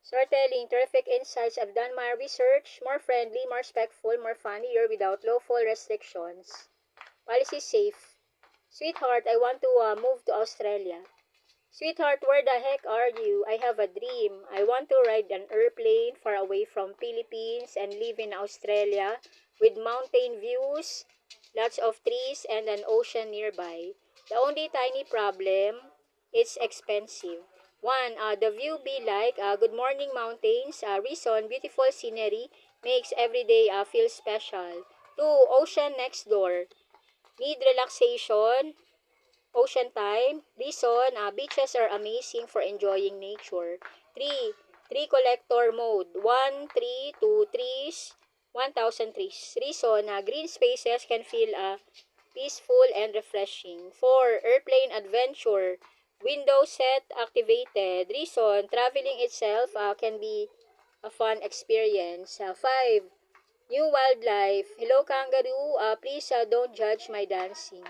Storytelling, terrific insights. I've done my research. More friendly, more respectful, more funnier without lawful restrictions. Policy safe. Sweetheart, I want to move to Australia. Sweetheart, where the heck are you? I have a dream. I want to ride an airplane far away from Philippines and live in Australia with mountain views, lots of trees, and an ocean nearby. The only tiny problem, it's expensive. One, the view be like good morning mountains. Reason, beautiful scenery makes every day feel special. Two, ocean next door. Need relaxation, ocean time. Reason, beaches are amazing for enjoying nature. 3. Tree collector mode. 1 tree, 2 trees, 1,000 trees. Reason, green spaces can feel peaceful and refreshing. 4. Airplane adventure. Window set activated. Reason, traveling itself can be a fun experience. 5. New wildlife. Hello kangaroo, please don't judge my dancing.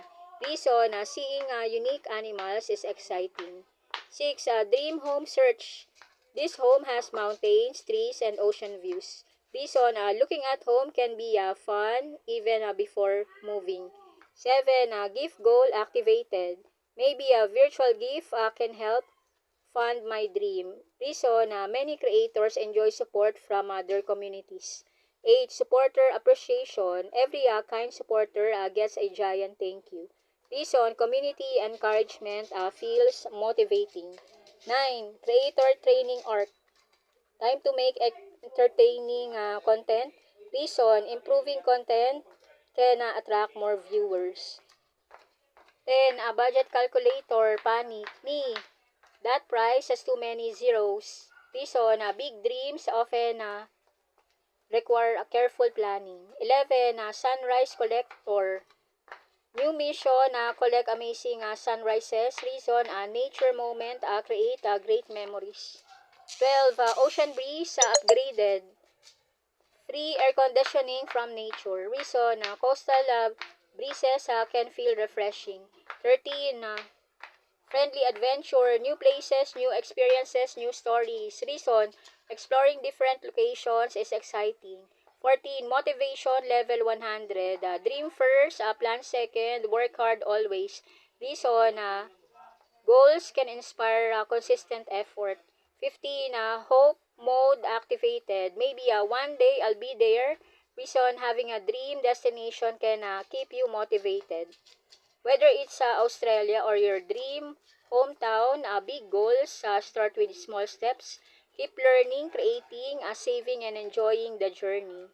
Reason, seeing unique animals is exciting. 6. Dream home search. This home has mountains, trees, and ocean views. Reason, looking at home can be fun even before moving. 7. Gift goal activated. Maybe a virtual gift can help fund my dream. Reason, many creators enjoy support from their communities. 8. Supporter appreciation. Every kind supporter gets a giant thank you. Reason, community encouragement feels motivating. 9. Creator training arc. Time to make entertaining content. Reason, improving content can attract more viewers. 10. Budget calculator. Panic. Me. That price has too many zeros. Reason, big dreams often require a careful planning. 11. Sunrise collector. New mission, collect amazing sunrises. Reason, nature moment create great memories. 12. Ocean breeze upgraded. Free air conditioning from nature. Reason, coastal breezes can feel refreshing. 13. Friendly adventure, new places, new experiences, new stories. Reason, exploring different locations is exciting. 14. Motivation level 100. Dream first, plan second, work hard always. Reason, goals can inspire consistent effort. 15. Hope mode activated. Maybe one day I'll be there. Reason, having a dream destination can keep you motivated. Whether it's Australia or your dream hometown, big goals start with small steps. Keep learning, creating, saving, and enjoying the journey.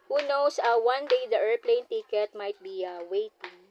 Who knows, one day the airplane ticket might be waiting.